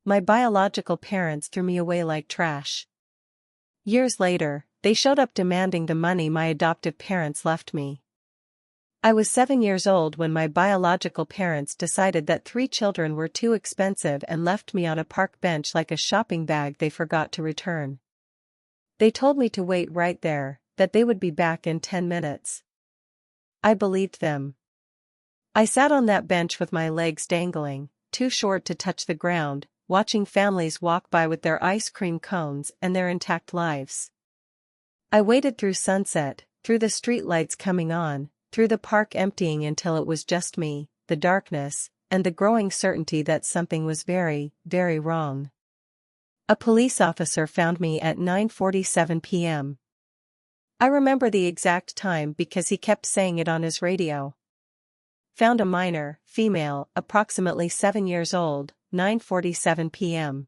my biological parents threw me away like trash. Years later, they showed up demanding the money my adoptive parents left me. I was 7 years old when my biological parents decided that 3 children were too expensive and left me on a park bench like a shopping bag they forgot to return. They told me to wait right there, that they would be back in 10 minutes. I believed them. I sat on that bench with my legs dangling, too short to touch the ground, watching families walk by with their ice cream cones and their intact lives. I waited through sunset, through the streetlights coming on, through the park emptying until it was just me, the darkness, and the growing certainty that something was very, very wrong. A police officer found me at 9:47 p.m. I remember the exact time because he kept saying it on his radio. Found a minor, female, approximately 7 years old, 9:47 p.m.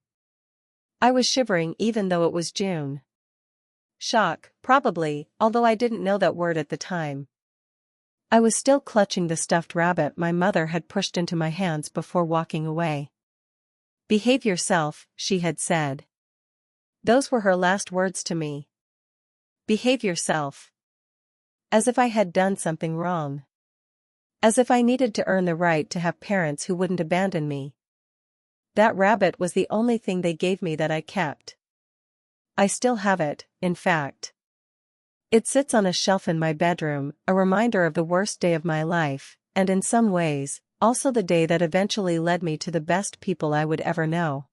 I was shivering even though it was June. Shock, probably, although I didn't know that word at the time. I was still clutching the stuffed rabbit my mother had pushed into my hands before walking away. "Behave yourself," she had said. Those were her last words to me. Behave yourself. As if I had done something wrong. As if I needed to earn the right to have parents who wouldn't abandon me. That rabbit was the only thing they gave me that I kept. I still have it, in fact. It sits on a shelf in my bedroom, a reminder of the worst day of my life, and in some ways, also the day that eventually led me to the best people I would ever know.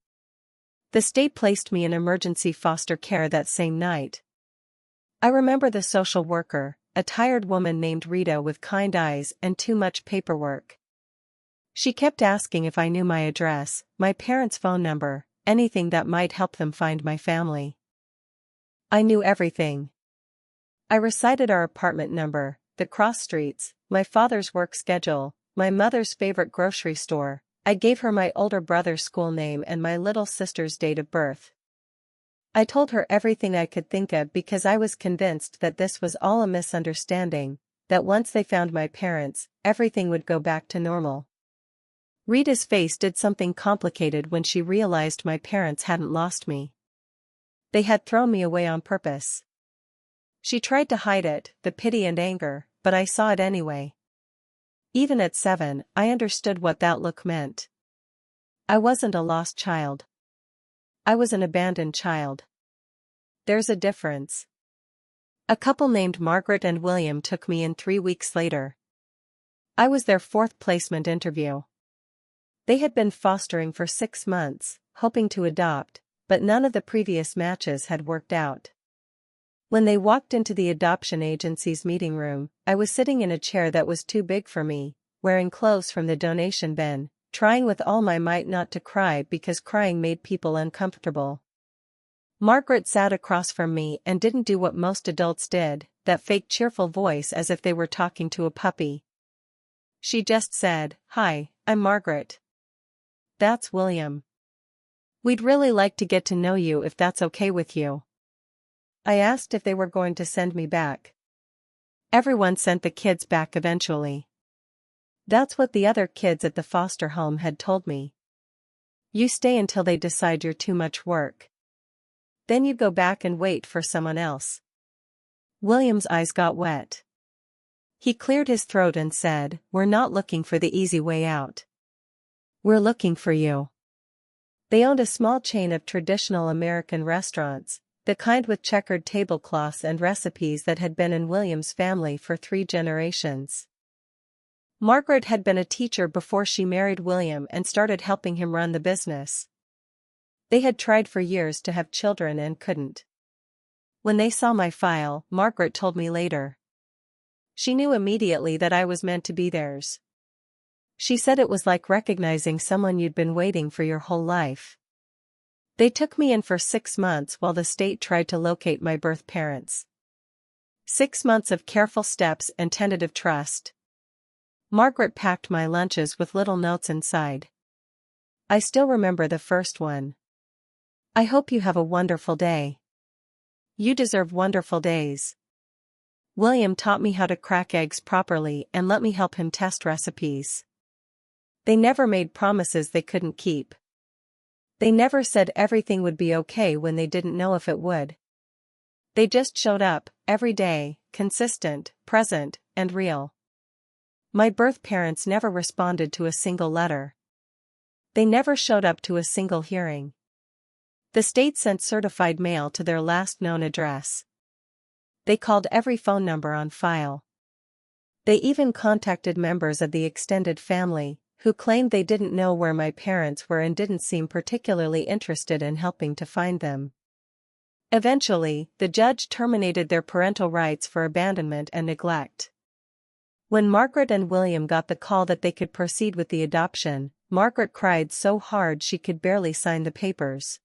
The state placed me in emergency foster care that same night. I remember the social worker, a tired woman named Rita with kind eyes and too much paperwork. She kept asking if I knew my address, my parents' phone number, anything that might help them find my family. I knew everything. I recited our apartment number, the cross streets, my father's work schedule, my mother's favorite grocery store. I gave her my older brother's school name and my little sister's date of birth. I told her everything I could think of because I was convinced that this was all a misunderstanding, that once they found my parents, everything would go back to normal. Rita's face did something complicated when she realized my parents hadn't lost me. They had thrown me away on purpose. She tried to hide it, the pity and anger, but I saw it anyway. Even at 7, I understood what that look meant. I wasn't a lost child. I was an abandoned child. There's a difference. A couple named Margaret and William took me in 3 weeks later. I was their 4th placement interview. They had been fostering for 6 months, hoping to adopt, but none of the previous matches had worked out. When they walked into the adoption agency's meeting room, I was sitting in a chair that was too big for me, wearing clothes from the donation bin, trying with all my might not to cry because crying made people uncomfortable. Margaret sat across from me and didn't do what most adults did, that fake cheerful voice as if they were talking to a puppy. She just said, "Hi, I'm Margaret. That's William. We'd really like to get to know you if that's okay with you." I asked if they were going to send me back. Everyone sent the kids back eventually. That's what the other kids at the foster home had told me. You stay until they decide you're too much work. Then you go back and wait for someone else. William's eyes got wet. He cleared his throat and said, "We're not looking for the easy way out. We're looking for you." They owned a small chain of traditional American restaurants, the kind with checkered tablecloths and recipes that had been in William's family for 3 generations. Margaret had been a teacher before she married William and started helping him run the business. They had tried for years to have children and couldn't. When they saw my file, Margaret told me later. She knew immediately that I was meant to be theirs. She said it was like recognizing someone you'd been waiting for your whole life. They took me in for 6 months while the state tried to locate my birth parents. 6 months of careful steps and tentative trust. Margaret packed my lunches with little notes inside. I still remember the first one. "I hope you have a wonderful day. You deserve wonderful days." William taught me how to crack eggs properly and let me help him test recipes. They never made promises they couldn't keep. They never said everything would be okay when they didn't know if it would. They just showed up, every day, consistent, present, and real. My birth parents never responded to a single letter. They never showed up to a single hearing. The state sent certified mail to their last known address. They called every phone number on file. They even contacted members of the extended family, who claimed they didn't know where my parents were and didn't seem particularly interested in helping to find them. Eventually, the judge terminated their parental rights for abandonment and neglect. When Margaret and William got the call that they could proceed with the adoption, Margaret cried so hard she could barely sign the papers.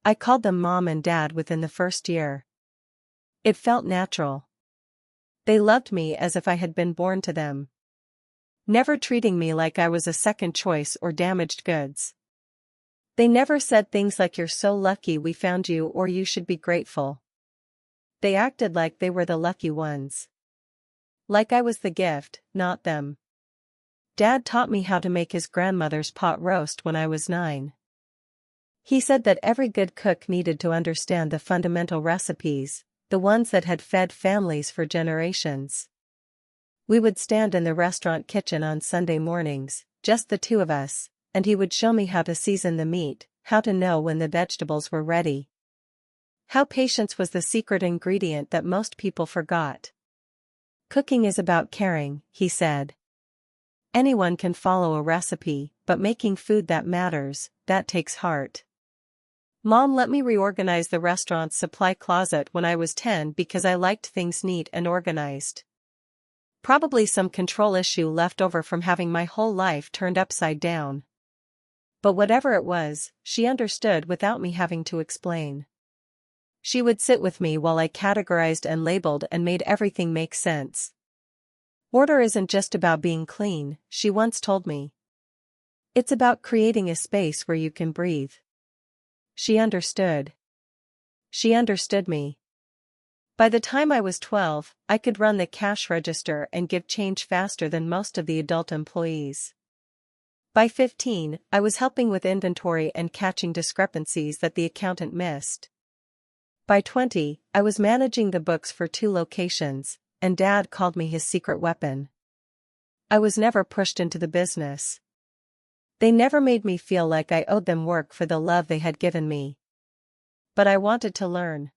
I called them Mom and Dad within the first year. It felt natural. They loved me as if I had been born to them, never treating me like I was a second choice or damaged goods. They never said things like "you're so lucky we found you" or "you should be grateful." They acted like they were the lucky ones. Like I was the gift, not them. Dad taught me how to make his grandmother's pot roast when I was 9. He said that every good cook needed to understand the fundamental recipes, the ones that had fed families for generations. We would stand in the restaurant kitchen on Sunday mornings, just the two of us, and he would show me how to season the meat, how to know when the vegetables were ready. How patience was the secret ingredient that most people forgot. Cooking is about caring, he said. Anyone can follow a recipe, but making food that matters, that takes heart. Mom let me reorganize the restaurant's supply closet when I was 10 because I liked things neat and organized. Probably some control issue left over from having my whole life turned upside down. But whatever it was, she understood without me having to explain. She would sit with me while I categorized and labeled and made everything make sense. Order isn't just about being clean, she once told me. It's about creating a space where you can breathe. She understood. She understood me. By the time I was 12, I could run the cash register and give change faster than most of the adult employees. By 15, I was helping with inventory and catching discrepancies that the accountant missed. By 20, I was managing the books for 2 locations, and Dad called me his secret weapon. I was never pushed into the business. They never made me feel like I owed them work for the love they had given me. But I wanted to learn.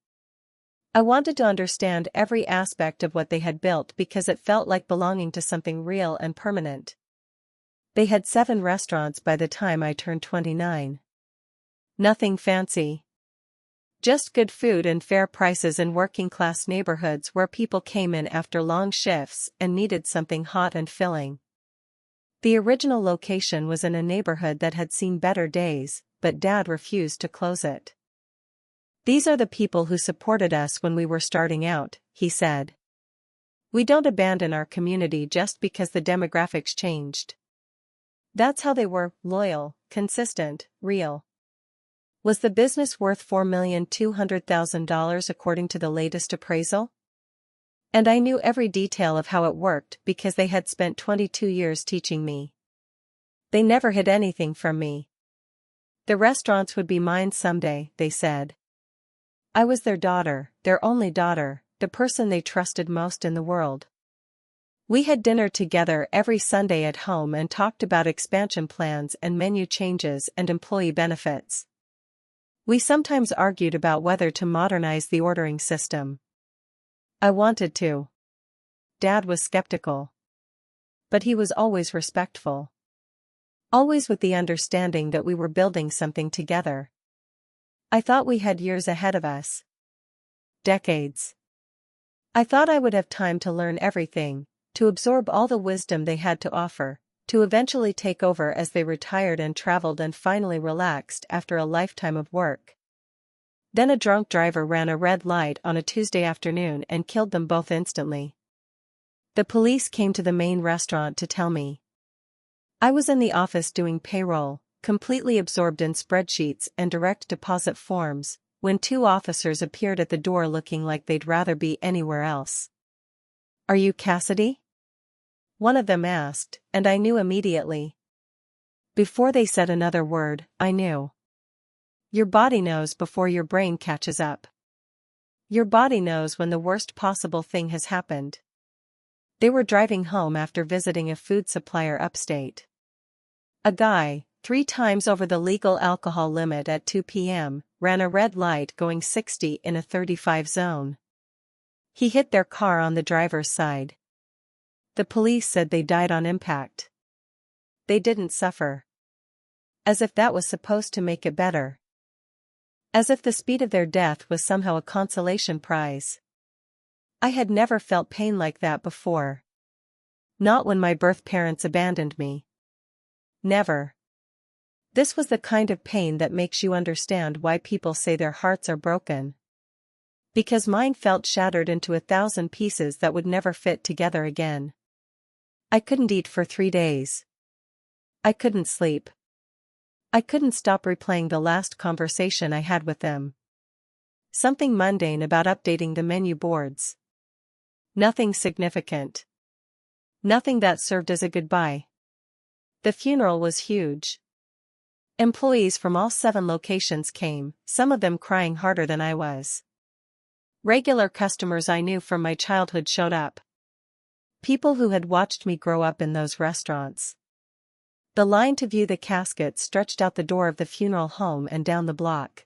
I wanted to understand every aspect of what they had built because it felt like belonging to something real and permanent. They had 7 restaurants by the time I turned 29. Nothing fancy. Just good food and fair prices in working-class neighborhoods where people came in after long shifts and needed something hot and filling. The original location was in a neighborhood that had seen better days, but Dad refused to close it. "These are the people who supported us when we were starting out," he said. "We don't abandon our community just because the demographics changed." That's how they were: loyal, consistent, real. Was the business worth $4,200,000 according to the latest appraisal? And I knew every detail of how it worked because they had spent 22 years teaching me. They never hid anything from me. The restaurants would be mine someday, they said. I was their daughter, their only daughter, the person they trusted most in the world. We had dinner together every Sunday at home and talked about expansion plans and menu changes and employee benefits. We sometimes argued about whether to modernize the ordering system. I wanted to. Dad was skeptical. But he was always respectful. Always with the understanding that we were building something together. I thought we had years ahead of us. Decades. I thought I would have time to learn everything, to absorb all the wisdom they had to offer, to eventually take over as they retired and traveled and finally relaxed after a lifetime of work. Then a drunk driver ran a red light on a Tuesday afternoon and killed them both instantly. The police came to the main restaurant to tell me. I was in the office doing payroll, completely absorbed in spreadsheets and direct deposit forms, when 2 officers appeared at the door looking like they'd rather be anywhere else. "Are you Cassidy?" one of them asked, and I knew immediately. Before they said another word, I knew. Your body knows before your brain catches up. Your body knows when the worst possible thing has happened. They were driving home after visiting a food supplier upstate. A guy, 3 times over the legal alcohol limit at 2 p.m., ran a red light going 60 in a 35 zone. He hit their car on the driver's side. The police said they died on impact. They didn't suffer. As if that was supposed to make it better. As if the speed of their death was somehow a consolation prize. I had never felt pain like that before. Not when my birth parents abandoned me. Never. This was the kind of pain that makes you understand why people say their hearts are broken. Because mine felt shattered into 1,000 pieces that would never fit together again. I couldn't eat for 3 days. I couldn't sleep. I couldn't stop replaying the last conversation I had with them. Something mundane about updating the menu boards. Nothing significant. Nothing that served as a goodbye. The funeral was huge. Employees from all 7 locations came, some of them crying harder than I was. Regular customers I knew from my childhood showed up. People who had watched me grow up in those restaurants. The line to view the casket stretched out the door of the funeral home and down the block.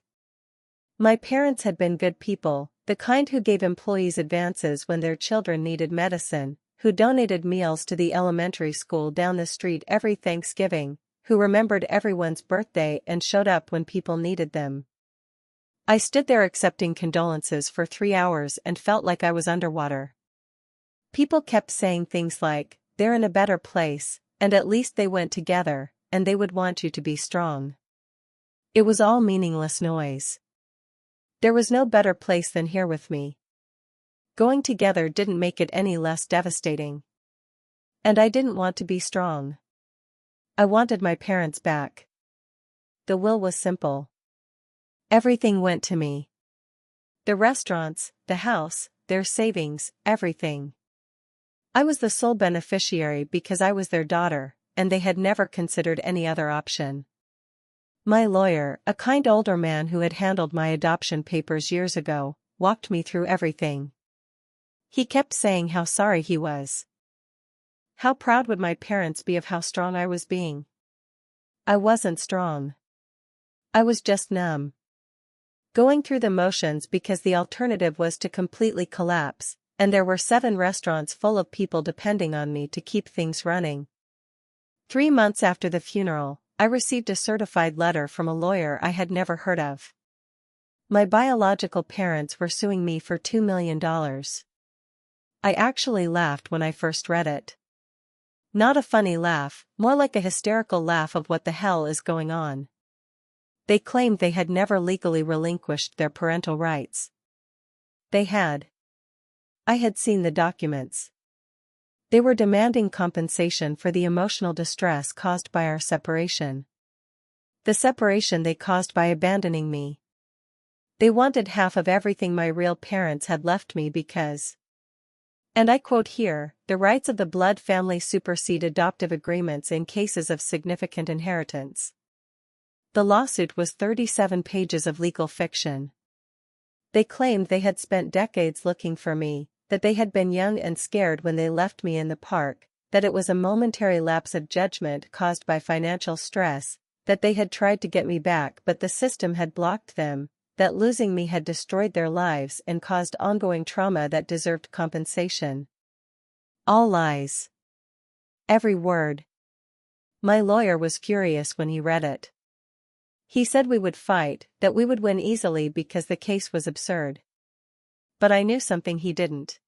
My parents had been good people, the kind who gave employees advances when their children needed medicine, who donated meals to the elementary school down the street every Thanksgiving, who remembered everyone's birthday and showed up when people needed them. I stood there accepting condolences for 3 hours and felt like I was underwater. People kept saying things like, "They're in a better place, and at least they went together, and they would want you to be strong." It was all meaningless noise. There was no better place than here with me. Going together didn't make it any less devastating. And I didn't want to be strong. I wanted my parents back. The will was simple. Everything went to me. The restaurants, the house, their savings, everything. I was the sole beneficiary because I was their daughter, and they had never considered any other option. My lawyer, a kind older man who had handled my adoption papers years ago, walked me through everything. He kept saying how sorry he was. How proud would my parents be of how strong I was being? I wasn't strong. I was just numb. Going through the motions because the alternative was to completely collapse, and there were 7 restaurants full of people depending on me to keep things running. 3 months after the funeral, I received a certified letter from a lawyer I had never heard of. My biological parents were suing me for $2 million. I actually laughed when I first read it. Not a funny laugh, more like a hysterical laugh of what the hell is going on. They claimed they had never legally relinquished their parental rights. They had. I had seen the documents. They were demanding compensation for the emotional distress caused by our separation. The separation they caused by abandoning me. They wanted half of everything my real parents had left me because, and I quote here, "the rights of the blood family supersede adoptive agreements in cases of significant inheritance." The lawsuit was 37 pages of legal fiction. They claimed they had spent decades looking for me, that they had been young and scared when they left me in the park, that it was a momentary lapse of judgment caused by financial stress, that they had tried to get me back but the system had blocked them, that losing me had destroyed their lives and caused ongoing trauma that deserved compensation. All lies. Every word. My lawyer was furious when he read it. He said we would fight, that we would win easily because the case was absurd. But I knew something he didn't.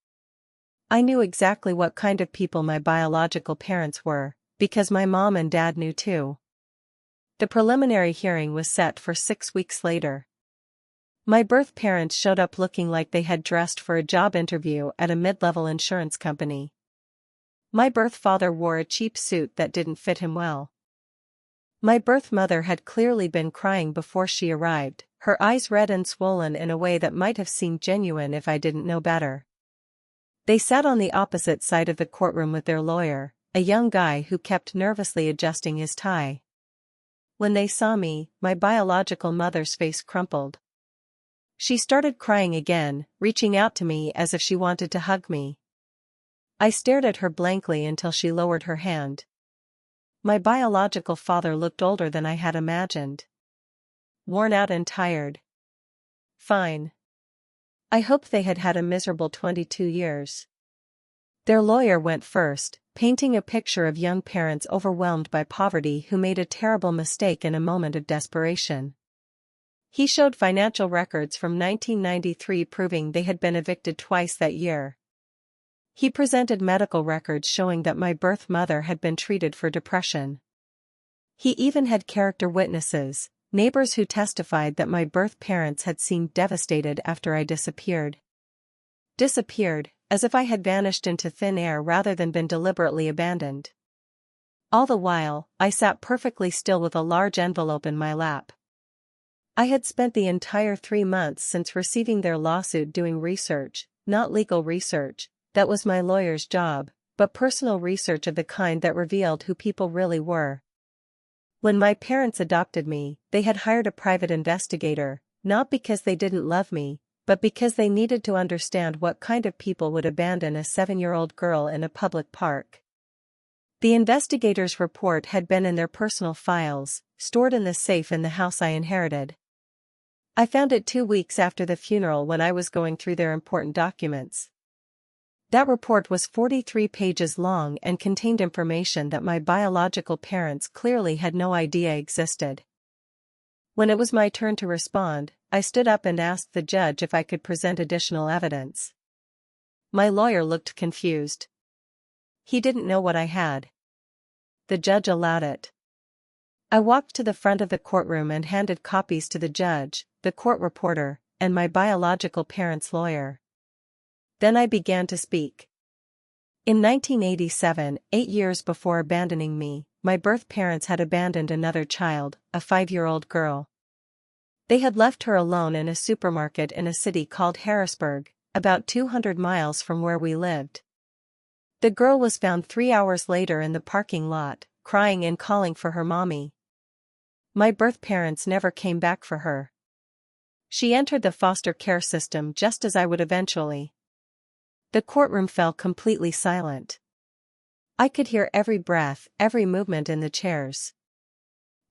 I knew exactly what kind of people my biological parents were, because my mom and dad knew too. The preliminary hearing was set for 6 weeks later. My birth parents showed up looking like they had dressed for a job interview at a mid-level insurance company. My birth father wore a cheap suit that didn't fit him well. My birth mother had clearly been crying before she arrived, her eyes red and swollen in a way that might have seemed genuine if I didn't know better. They sat on the opposite side of the courtroom with their lawyer, a young guy who kept nervously adjusting his tie. When they saw me, my biological mother's face crumpled. She started crying again, reaching out to me as if she wanted to hug me. I stared at her blankly until she lowered her hand. My biological father looked older than I had imagined. Worn out and tired. Fine. I hoped they had had a miserable 22 years. Their lawyer went first, painting a picture of young parents overwhelmed by poverty who made a terrible mistake in a moment of desperation. He showed financial records from 1993 proving they had been evicted twice that year. He presented medical records showing that my birth mother had been treated for depression. He even had character witnesses, neighbors who testified that my birth parents had seemed devastated after I disappeared. Disappeared, as if I had vanished into thin air rather than been deliberately abandoned. All the while, I sat perfectly still with a large envelope in my lap. I had spent the entire 3 months since receiving their lawsuit doing research, not legal research. That was my lawyer's job, but personal research of the kind that revealed who people really were. When my parents adopted me, they had hired a private investigator, not because they didn't love me, but because they needed to understand what kind of people would abandon a 7-year-old girl in a public park. The investigator's report had been in their personal files, stored in the safe in the house I inherited. I found it 2 weeks after the funeral when I was going through their important documents. That report was 43 pages long and contained information that my biological parents clearly had no idea existed. When it was my turn to respond, I stood up and asked the judge if I could present additional evidence. My lawyer looked confused. He didn't know what I had. The judge allowed it. I walked to the front of the courtroom and handed copies to the judge, the court reporter, and my biological parents' lawyer. Then I began to speak. In 1987, 8 years before abandoning me, my birth parents had abandoned another child, a 5-year-old girl. They had left her alone in a supermarket in a city called Harrisburg, about 200 miles from where we lived. The girl was found 3 hours later in the parking lot, crying and calling for her mommy. My birth parents never came back for her. She entered the foster care system just as I would eventually. The courtroom fell completely silent. I could hear every breath, every movement in the chairs.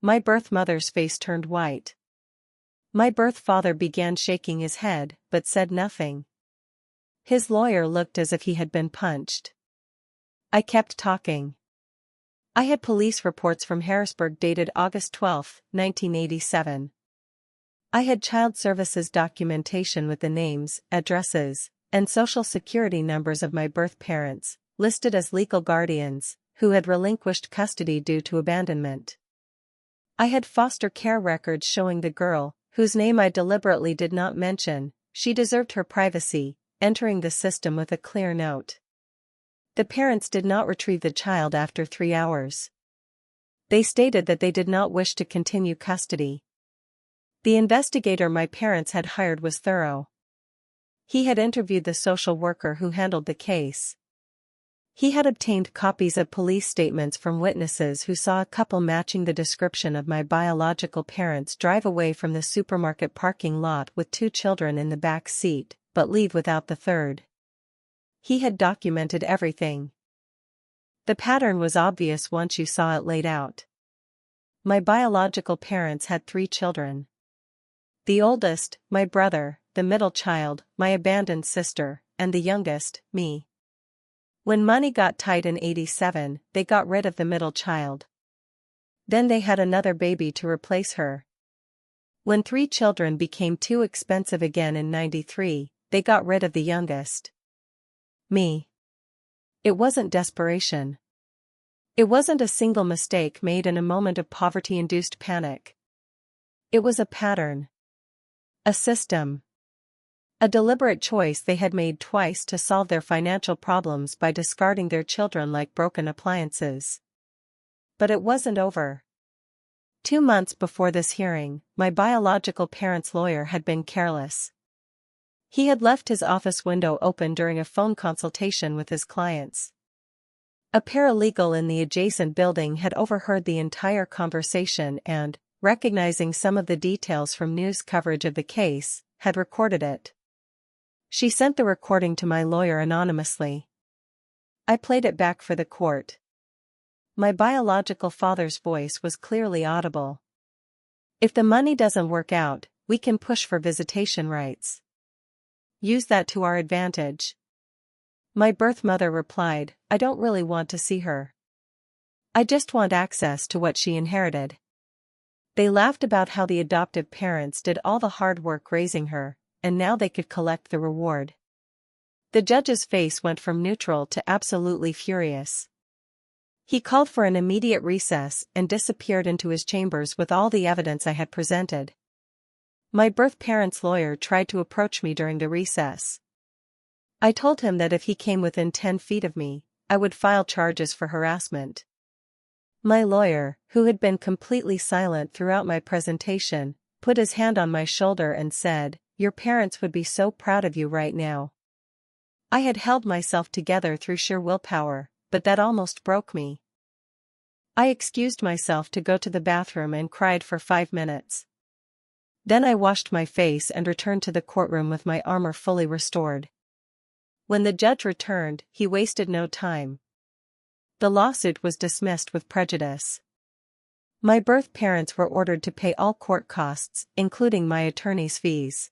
My birth mother's face turned white. My birth father began shaking his head, but said nothing. His lawyer looked as if he had been punched. I kept talking. I had police reports from Harrisburg dated August 12, 1987. I had child services documentation with the names, addresses, and social security numbers of my birth parents, listed as legal guardians, who had relinquished custody due to abandonment. I had foster care records showing the girl, whose name I deliberately did not mention, she deserved her privacy, entering the system with a clear note. The parents did not retrieve the child after 3 hours. They stated that they did not wish to continue custody. The investigator my parents had hired was thorough. He had interviewed the social worker who handled the case. He had obtained copies of police statements from witnesses who saw a couple matching the description of my biological parents drive away from the supermarket parking lot with 2 children in the back seat, but leave without the third. He had documented everything. The pattern was obvious once you saw it laid out. My biological parents had 3 children. The oldest, my brother, the middle child, my abandoned sister, and the youngest, me. When money got tight in 87, they got rid of the middle child. Then they had another baby to replace her. When 3 children became too expensive again in 93, they got rid of the youngest. Me. It wasn't desperation. It wasn't a single mistake made in a moment of poverty-induced panic. It was a pattern. A system. A deliberate choice they had made twice to solve their financial problems by discarding their children like broken appliances. But it wasn't over. 2 months before this hearing, my biological parents' lawyer had been careless. He had left his office window open during a phone consultation with his clients. A paralegal in the adjacent building had overheard the entire conversation and, recognizing some of the details from news coverage of the case, had recorded it. She sent the recording to my lawyer anonymously. I played it back for the court. My biological father's voice was clearly audible. If the money doesn't work out, we can push for visitation rights. Use that to our advantage. My birth mother replied, I don't really want to see her. I just want access to what she inherited. They laughed about how the adoptive parents did all the hard work raising her, and now they could collect the reward. The judge's face went from neutral to absolutely furious. He called for an immediate recess and disappeared into his chambers with all the evidence I had presented. My birth parents' lawyer tried to approach me during the recess. I told him that if he came within 10 feet of me, I would file charges for harassment. My lawyer, who had been completely silent throughout my presentation, put his hand on my shoulder and said, Your parents would be so proud of you right now. I had held myself together through sheer willpower, but that almost broke me. I excused myself to go to the bathroom and cried for 5 minutes. Then I washed my face and returned to the courtroom with my armor fully restored. When the judge returned, he wasted no time. The lawsuit was dismissed with prejudice. My birth parents were ordered to pay all court costs, including my attorney's fees.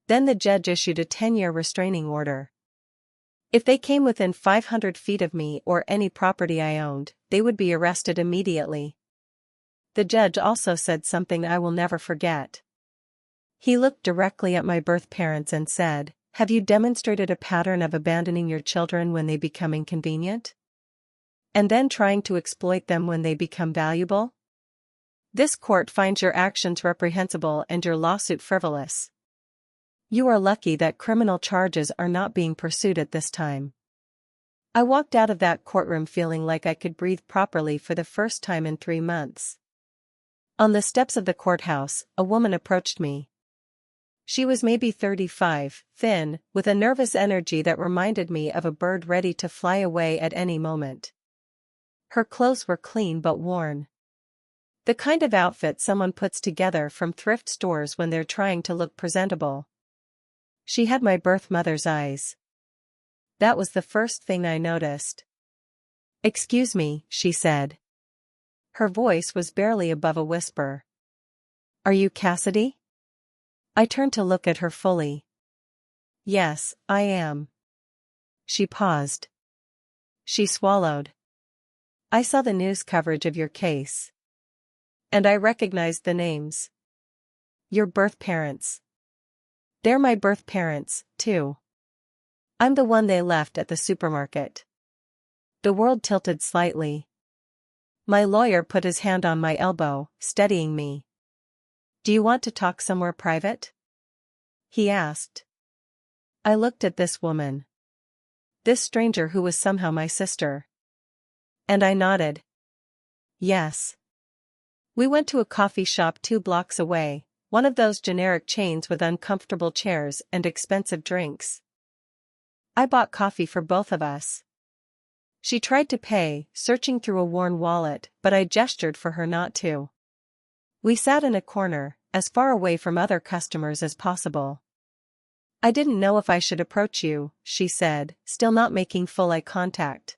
Then the judge issued a 10-year restraining order. If they came within 500 feet of me or any property I owned, they would be arrested immediately. The judge also said something I will never forget. He looked directly at my birth parents and said, Have you demonstrated a pattern of abandoning your children when they become inconvenient? And then trying to exploit them when they become valuable? This court finds your actions reprehensible and your lawsuit frivolous. You are lucky that criminal charges are not being pursued at this time. I walked out of that courtroom feeling like I could breathe properly for the first time in 3 months. On the steps of the courthouse, a woman approached me. She was maybe 35, thin, with a nervous energy that reminded me of a bird ready to fly away at any moment. Her clothes were clean but worn. The kind of outfit someone puts together from thrift stores when they're trying to look presentable. She had my birth mother's eyes. That was the first thing I noticed. Excuse me, she said. Her voice was barely above a whisper. Are you Cassidy? I turned to look at her fully. Yes, I am. She paused. She swallowed. I saw the news coverage of your case. And I recognized the names. Your birth parents. They're my birth parents, too. I'm the one they left at the supermarket. The world tilted slightly. My lawyer put his hand on my elbow, steadying me. Do you want to talk somewhere private? He asked. I looked at this woman. This stranger who was somehow my sister. And I nodded. Yes. We went to a coffee shop 2 blocks away, one of those generic chains with uncomfortable chairs and expensive drinks. I bought coffee for both of us. She tried to pay, searching through a worn wallet, but I gestured for her not to. We sat in a corner, as far away from other customers as possible. I didn't know if I should approach you, she said, still not making full eye contact.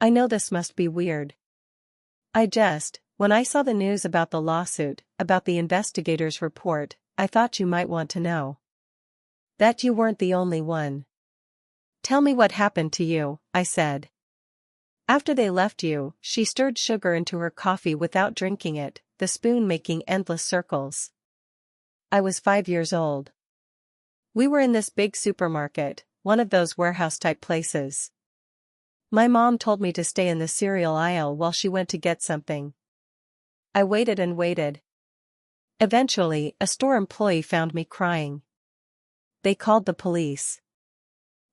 I know this must be weird. When I saw the news about the lawsuit, about the investigator's report, I thought you might want to know. That you weren't the only one. Tell me what happened to you, I said. After they left you, she stirred sugar into her coffee without drinking it, the spoon making endless circles. I was 5 years old. We were in this big supermarket, one of those warehouse-type places. My mom told me to stay in the cereal aisle while she went to get something. I waited and waited. Eventually, a store employee found me crying. They called the police.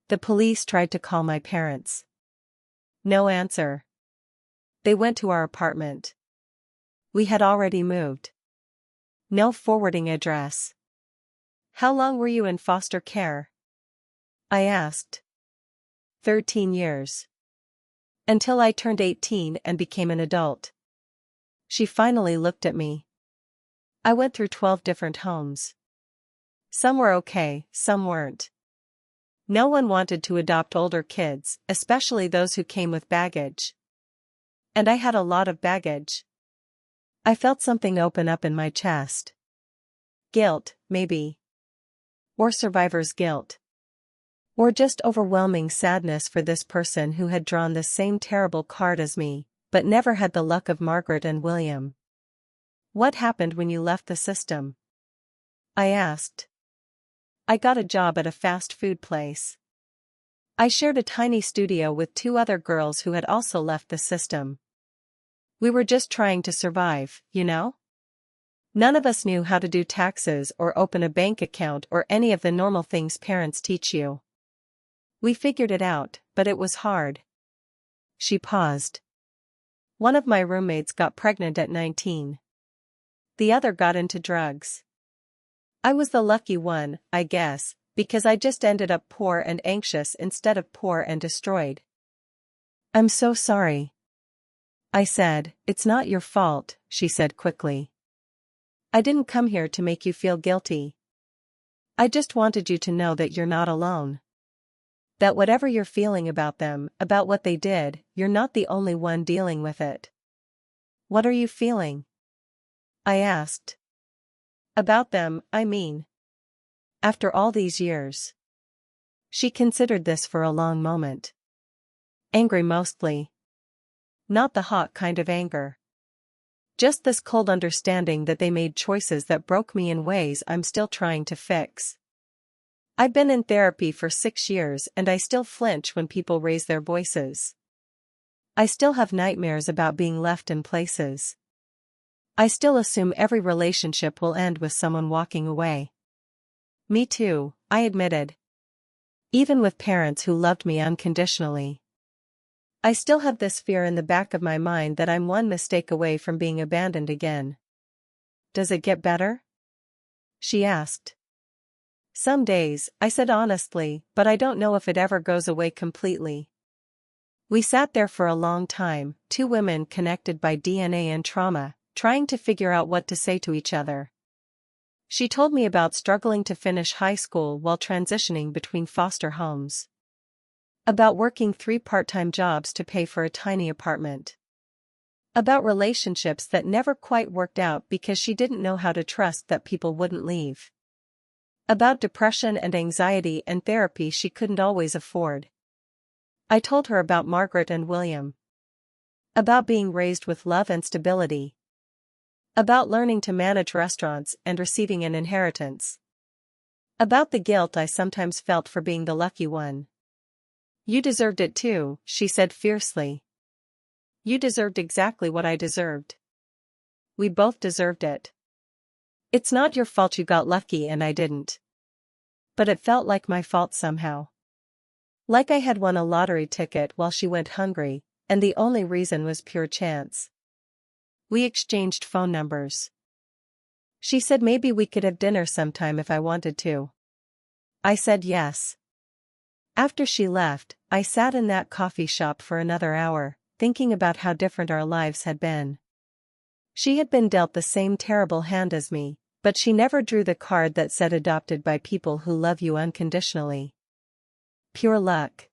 The police tried to call my parents. No answer. They went to our apartment. We had already moved. No forwarding address. How long were you in foster care? I asked. 13 years. Until I turned 18 and became an adult. She finally looked at me. I went through 12 different homes. Some were okay, some weren't. No one wanted to adopt older kids, especially those who came with baggage. And I had a lot of baggage. I felt something open up in my chest. Guilt, maybe. Or survivor's guilt. Or just overwhelming sadness for this person who had drawn the same terrible card as me, but never had the luck of Margaret and William. What happened when you left the system? I asked. I got a job at a fast food place. I shared a tiny studio with 2 other girls who had also left the system. We were just trying to survive, you know? None of us knew how to do taxes or open a bank account or any of the normal things parents teach you. We figured it out, but it was hard. She paused. One of my roommates got pregnant at 19. The other got into drugs. I was the lucky one, I guess, because I just ended up poor and anxious instead of poor and destroyed. I'm so sorry. I said. It's not your fault, she said quickly. I didn't come here to make you feel guilty. I just wanted you to know that you're not alone. That whatever you're feeling about them, about what they did, you're not the only one dealing with it. What are you feeling? I asked. About them, I mean. After all these years. She considered this for a long moment. Angry mostly. Not the hot kind of anger. Just this cold understanding that they made choices that broke me in ways I'm still trying to fix. I've been in therapy for 6 years and I still flinch when people raise their voices. I still have nightmares about being left in places. I still assume every relationship will end with someone walking away. Me too, I admitted. Even with parents who loved me unconditionally. I still have this fear in the back of my mind that I'm one mistake away from being abandoned again. Does it get better? She asked. Some days, I said honestly, but I don't know if it ever goes away completely. We sat there for a long time, 2 women connected by DNA and trauma, trying to figure out what to say to each other. She told me about struggling to finish high school while transitioning between foster homes. About working 3 part-time jobs to pay for a tiny apartment. About relationships that never quite worked out because she didn't know how to trust that people wouldn't leave. About depression and anxiety and therapy she couldn't always afford. I told her about Margaret and William. About being raised with love and stability. About learning to manage restaurants and receiving an inheritance. About the guilt I sometimes felt for being the lucky one. You deserved it too, she said fiercely. You deserved exactly what I deserved. We both deserved it. It's not your fault you got lucky and I didn't. But it felt like my fault somehow. Like I had won a lottery ticket while she went hungry, and the only reason was pure chance. We exchanged phone numbers. She said maybe we could have dinner sometime if I wanted to. I said yes. After she left, I sat in that coffee shop for another hour, thinking about how different our lives had been. She had been dealt the same terrible hand as me, but she never drew the card that said adopted by people who love you unconditionally. Pure luck.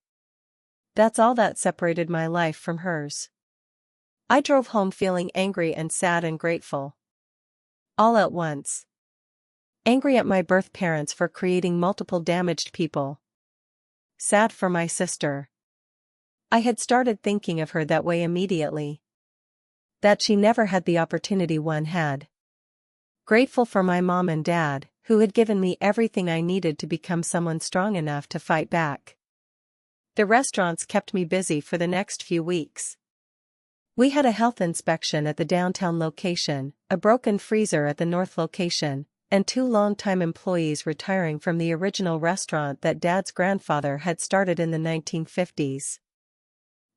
That's all that separated my life from hers. I drove home feeling angry and sad and grateful. All at once. Angry at my birth parents for creating multiple damaged people. Sad for my sister. I had started thinking of her that way immediately. That she never had the opportunity one had. Grateful for my mom and dad, who had given me everything I needed to become someone strong enough to fight back. The restaurants kept me busy for the next few weeks. We had a health inspection at the downtown location, a broken freezer at the north location, and 2 longtime employees retiring from the original restaurant that Dad's grandfather had started in the 1950s.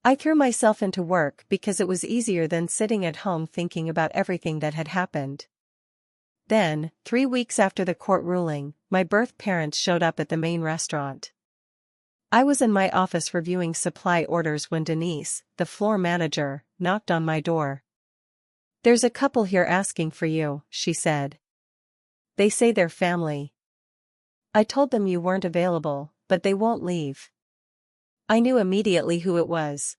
I threw myself into work because it was easier than sitting at home thinking about everything that had happened. Then, 3 weeks after the court ruling, my birth parents showed up at the main restaurant. I was in my office reviewing supply orders when Denise, the floor manager, knocked on my door. "There's a couple here asking for you," she said. "They say they're family. I told them you weren't available, but they won't leave." I knew immediately who it was.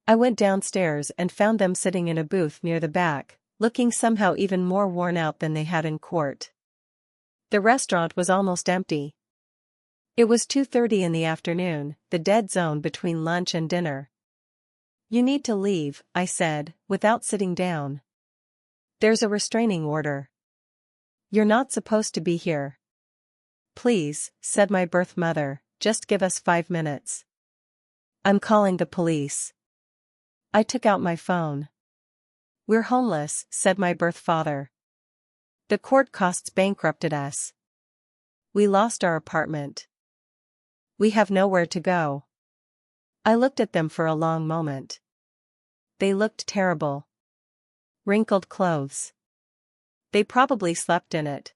I went downstairs and found them sitting in a booth near the back, looking somehow even more worn out than they had in court. The restaurant was almost empty. It was 2:30 in the afternoon, the dead zone between lunch and dinner. "You need to leave," I said, without sitting down. "There's a restraining order. You're not supposed to be here." "Please," said my birth mother, "just give us 5 minutes. I'm calling the police." I took out my phone. "We're homeless," said my birth father. "The court costs bankrupted us. We lost our apartment. We have nowhere to go." I looked at them for a long moment. They looked terrible. Wrinkled clothes. They probably slept in it.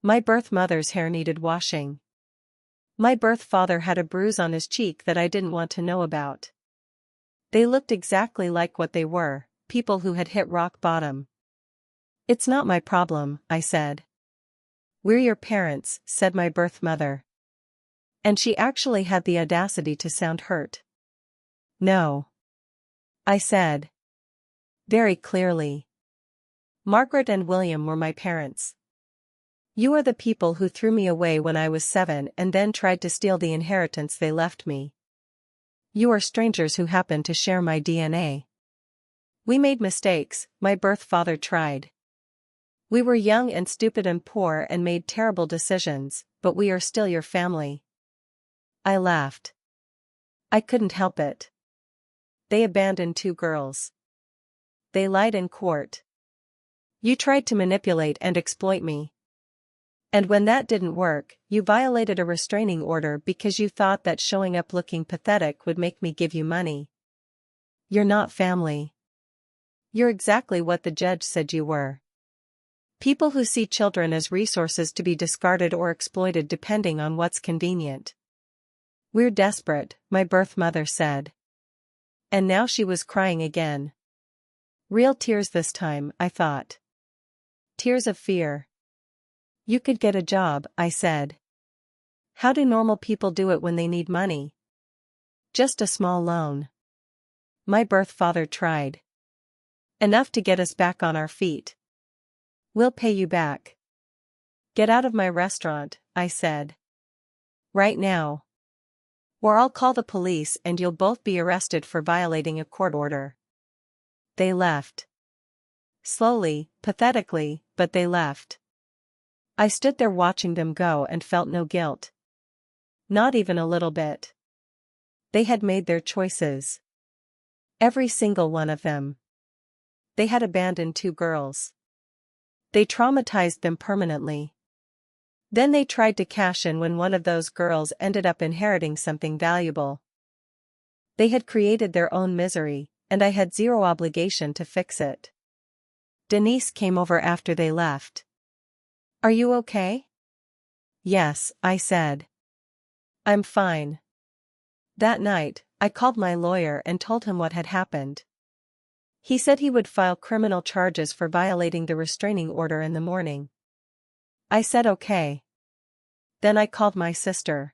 My birth mother's hair needed washing. My birth father had a bruise on his cheek that I didn't want to know about. They looked exactly like what they were, people who had hit rock bottom. "It's not my problem," I said. "We're your parents," said my birth mother. And she actually had the audacity to sound hurt. "No," I said. Very clearly. "Margaret and William were my parents. You are the people who threw me away when I was 7 and then tried to steal the inheritance they left me. You are strangers who happen to share my DNA. We made mistakes," my birth father tried. "We were young and stupid and poor and made terrible decisions, but we are still your family." I laughed. I couldn't help it. They abandoned 2 girls. They lied in court. You tried to manipulate and exploit me. And when that didn't work, you violated a restraining order because you thought that showing up looking pathetic would make me give you money. You're not family. You're exactly what the judge said you were. People who see children as resources to be discarded or exploited depending on what's convenient. We're desperate, my birth mother said. And now she was crying again. Real tears this time, I thought. Tears of fear. You could get a job, I said. How do normal people do it when they need money? Just a small loan. My birth father tried. Enough to get us back on our feet. We'll pay you back. Get out of my restaurant, I said. Right now. Or I'll call the police and you'll both be arrested for violating a court order. They left. Slowly, pathetically, but they left. I stood there watching them go and felt no guilt. Not even a little bit. They had made their choices. Every single one of them. They had abandoned 2 girls. They traumatized them permanently. Then they tried to cash in when one of those girls ended up inheriting something valuable. They had created their own misery, and I had zero obligation to fix it. Denise came over after they left. Are you okay? Yes, I said. I'm fine. That night, I called my lawyer and told him what had happened. He said he would file criminal charges for violating the restraining order in the morning. I said okay. Then I called my sister.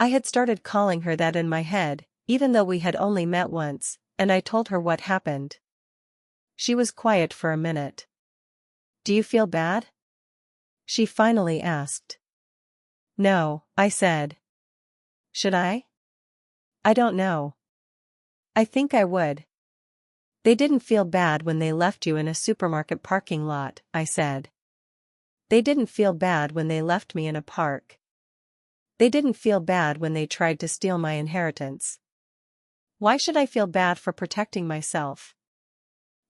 I had started calling her that in my head, even though we had only met once, and I told her what happened. She was quiet for a minute. Do you feel bad? She finally asked. No, I said. Should I? I don't know. I think I would. They didn't feel bad when they left you in a supermarket parking lot, I said. They didn't feel bad when they left me in a park. They didn't feel bad when they tried to steal my inheritance. Why should I feel bad for protecting myself?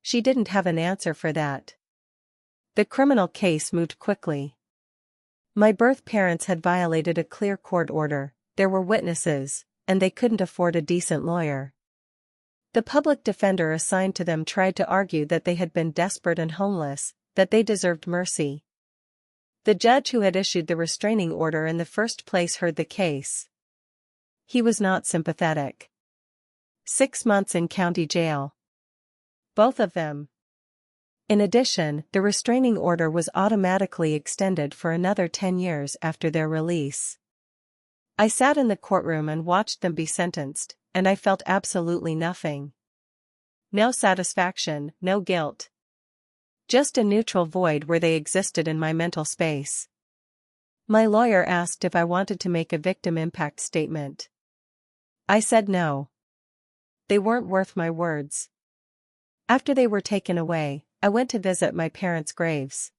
She didn't have an answer for that. The criminal case moved quickly. My birth parents had violated a clear court order, there were witnesses, and they couldn't afford a decent lawyer. The public defender assigned to them tried to argue that they had been desperate and homeless, that they deserved mercy. The judge who had issued the restraining order in the first place heard the case. He was not sympathetic. 6 months in county jail. Both of them. In addition, the restraining order was automatically extended for another 10 years after their release. I sat in the courtroom and watched them be sentenced, and I felt absolutely nothing. No satisfaction, no guilt. Just a neutral void where they existed in my mental space. My lawyer asked if I wanted to make a victim impact statement. I said no. They weren't worth my words. After they were taken away, I went to visit my parents' graves.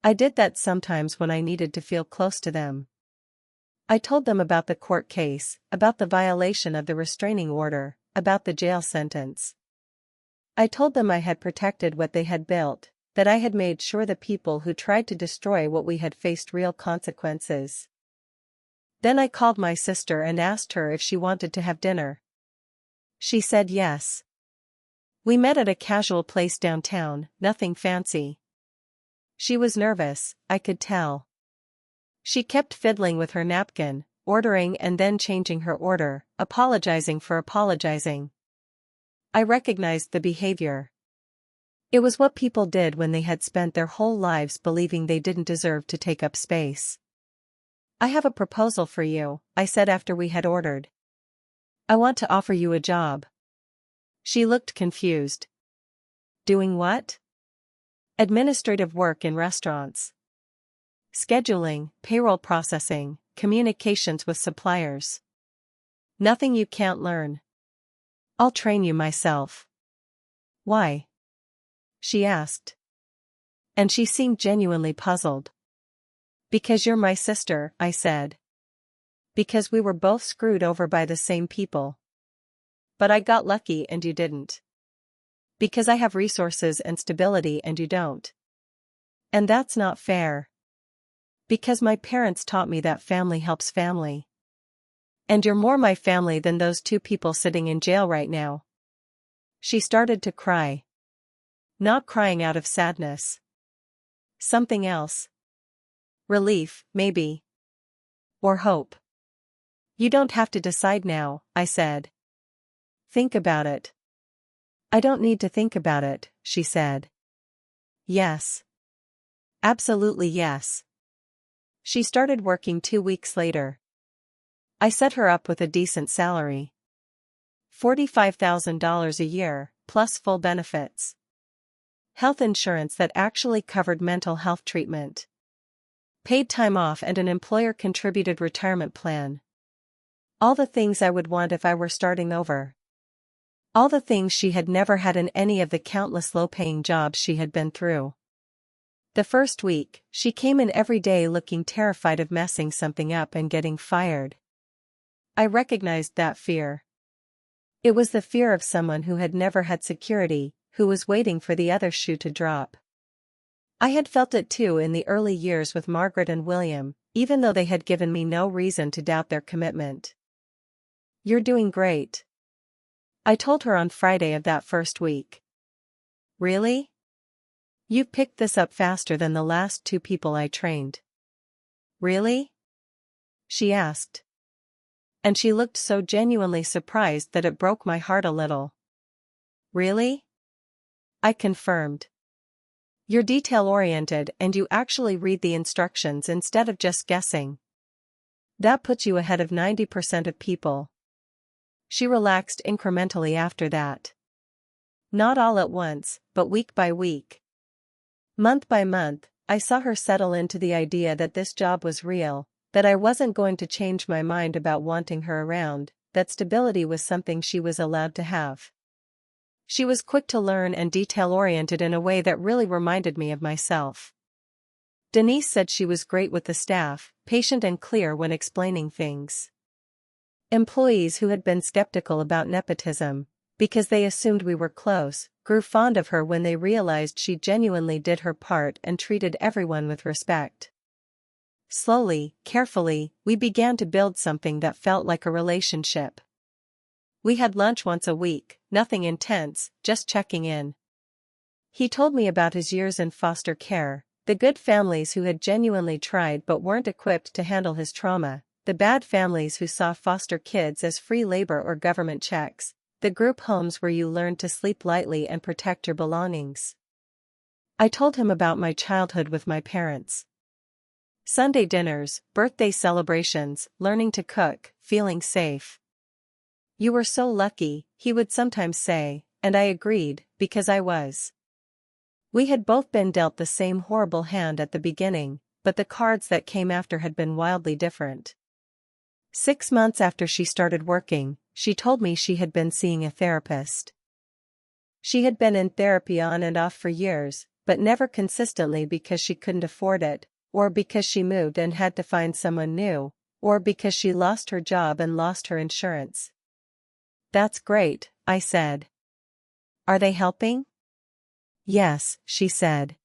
I did that sometimes when I needed to feel close to them. I told them about the court case, about the violation of the restraining order, about the jail sentence. I told them I had protected what they had built, that I had made sure the people who tried to destroy what we had faced real consequences. Then I called my sister and asked her if she wanted to have dinner. She said yes. We met at a casual place downtown, nothing fancy. She was nervous, I could tell. She kept fiddling with her napkin, ordering and then changing her order, apologizing for apologizing. I recognized the behavior. It was what people did when they had spent their whole lives believing they didn't deserve to take up space. I have a proposal for you, I said after we had ordered. I want to offer you a job. She looked confused. Doing what? Administrative work in restaurants. Scheduling, payroll processing, communications with suppliers. Nothing you can't learn. I'll train you myself. Why? She asked. And she seemed genuinely puzzled. Because you're my sister, I said. Because we were both screwed over by the same people. But I got lucky and you didn't. Because I have resources and stability and you don't. And that's not fair. Because my parents taught me that family helps family. And you're more my family than those 2 people sitting in jail right now. She started to cry. Not crying out of sadness. Something else. Relief, maybe. Or hope. You don't have to decide now, I said. Think about it. I don't need to think about it, she said. Yes. Absolutely yes. She started working 2 weeks later. I set her up with a decent salary. $45,000 a year, plus full benefits. Health insurance that actually covered mental health treatment. Paid time off and an employer-contributed retirement plan. All the things I would want if I were starting over. All the things she had never had in any of the countless low-paying jobs she had been through. The first week, she came in every day looking terrified of messing something up and getting fired. I recognized that fear. It was the fear of someone who had never had security, who was waiting for the other shoe to drop. I had felt it too in the early years with Margaret and William, even though they had given me no reason to doubt their commitment. You're doing great. I told her on Friday of that first week. Really? You've picked this up faster than the last 2 people I trained. Really? She asked. And she looked so genuinely surprised that it broke my heart a little. Really? I confirmed. You're detail-oriented and you actually read the instructions instead of just guessing. That puts you ahead of 90% of people. She relaxed incrementally after that. Not all at once, but week by week. Month by month, I saw her settle into the idea that this job was real, that I wasn't going to change my mind about wanting her around, that stability was something she was allowed to have. She was quick to learn and detail-oriented in a way that really reminded me of myself. Denise said she was great with the staff, patient and clear when explaining things. Employees who had been skeptical about nepotism, because they assumed we were close, grew fond of her when they realized she genuinely did her part and treated everyone with respect. Slowly, carefully, we began to build something that felt like a relationship. We had lunch once a week, nothing intense, just checking in. He told me about his years in foster care, the good families who had genuinely tried but weren't equipped to handle his trauma, the bad families who saw foster kids as free labor or government checks, the group homes where you learned to sleep lightly and protect your belongings. I told him about my childhood with my parents. Sunday dinners, birthday celebrations, learning to cook, feeling safe. "You were so lucky," he would sometimes say, and I agreed, because I was. We had both been dealt the same horrible hand at the beginning, but the cards that came after had been wildly different. 6 months after she started working, she told me she had been seeing a therapist. She had been in therapy on and off for years, but never consistently because she couldn't afford it, or because she moved and had to find someone new, or because she lost her job and lost her insurance. "That's great," I said. "Are they helping?" "Yes," she said.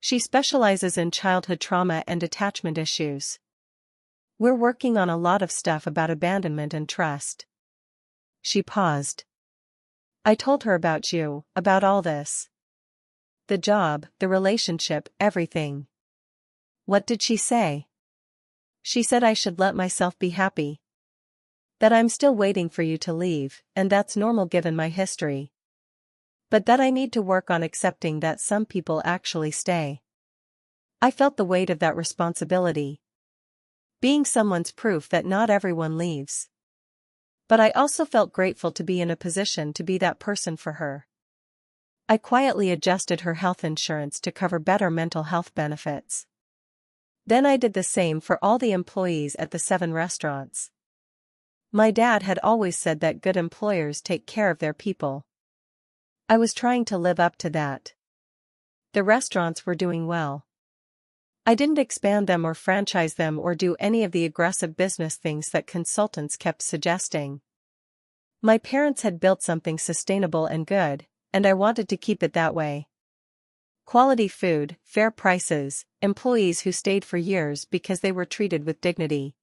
She specializes in childhood trauma and attachment issues. "We're working on a lot of stuff about abandonment and trust." She paused. I told her about you, about all this. The job, the relationship, everything. What did she say? She said I should let myself be happy. That I'm still waiting for you to leave, and that's normal given my history. But that I need to work on accepting that some people actually stay. I felt the weight of that responsibility. Being someone's proof that not everyone leaves. But I also felt grateful to be in a position to be that person for her. I quietly adjusted her health insurance to cover better mental health benefits. Then I did the same for all the employees at the 7 restaurants. My dad had always said that good employers take care of their people. I was trying to live up to that. The restaurants were doing well. I didn't expand them or franchise them or do any of the aggressive business things that consultants kept suggesting. My parents had built something sustainable and good, and I wanted to keep it that way. Quality food, fair prices, employees who stayed for years because they were treated with dignity.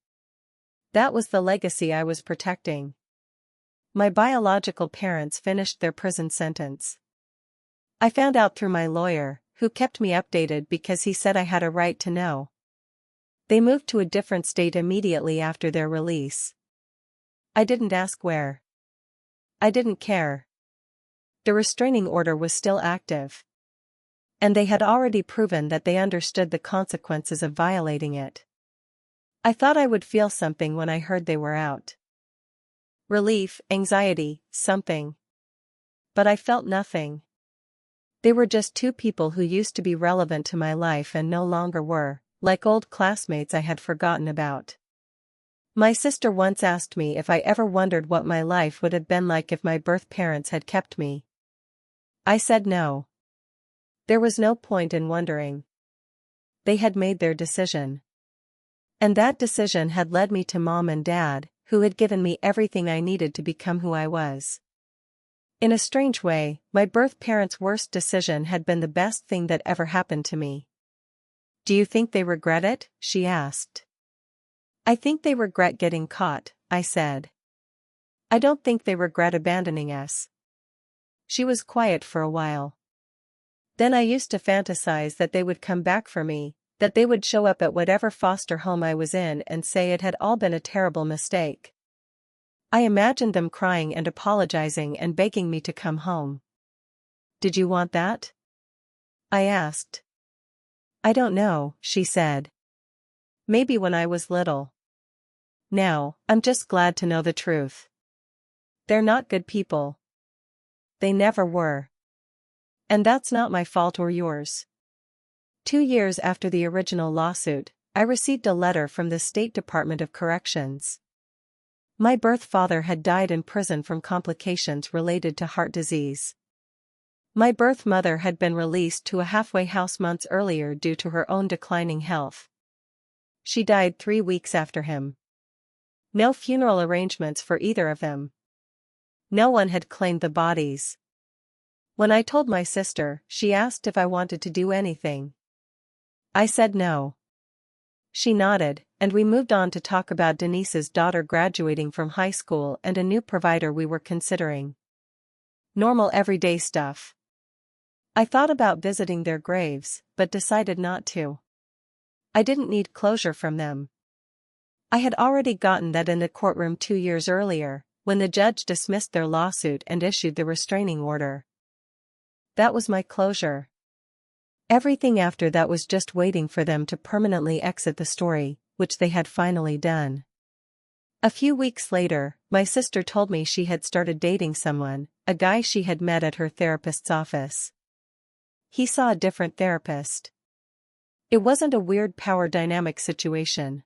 That was the legacy I was protecting. My biological parents finished their prison sentence. I found out through my lawyer, who kept me updated because he said I had a right to know. They moved to a different state immediately after their release. I didn't ask where. I didn't care. The restraining order was still active. And they had already proven that they understood the consequences of violating it. I thought I would feel something when I heard they were out. Relief, anxiety, something. But I felt nothing. They were just 2 people who used to be relevant to my life and no longer were, like old classmates I had forgotten about. My sister once asked me if I ever wondered what my life would have been like if my birth parents had kept me. I said no. There was no point in wondering. They had made their decision. And that decision had led me to Mom and Dad, who had given me everything I needed to become who I was. In a strange way, my birth parents' worst decision had been the best thing that ever happened to me. "Do you think they regret it?" she asked. "I think they regret getting caught," I said. "I don't think they regret abandoning us." She was quiet for a while. "Then I used to fantasize that they would come back for me, that they would show up at whatever foster home I was in and say it had all been a terrible mistake. I imagined them crying and apologizing and begging me to come home." "Did you want that?" I asked. "I don't know," she said. "Maybe when I was little. Now, I'm just glad to know the truth. They're not good people. They never were. And that's not my fault or yours." 2 years after the original lawsuit, I received a letter from the State Department of Corrections. My birth father had died in prison from complications related to heart disease. My birth mother had been released to a halfway house months earlier due to her own declining health. She died 3 weeks after him. No funeral arrangements for either of them. No one had claimed the bodies. When I told my sister, she asked if I wanted to do anything. I said no. She nodded, and we moved on to talk about Denise's daughter graduating from high school and a new provider we were considering. Normal everyday stuff. I thought about visiting their graves, but decided not to. I didn't need closure from them. I had already gotten that in the courtroom 2 years earlier, when the judge dismissed their lawsuit and issued the restraining order. That was my closure. Everything after that was just waiting for them to permanently exit the story, which they had finally done. A few weeks later, my sister told me she had started dating someone, a guy she had met at her therapist's office. He saw a different therapist. It wasn't a weird power dynamic situation.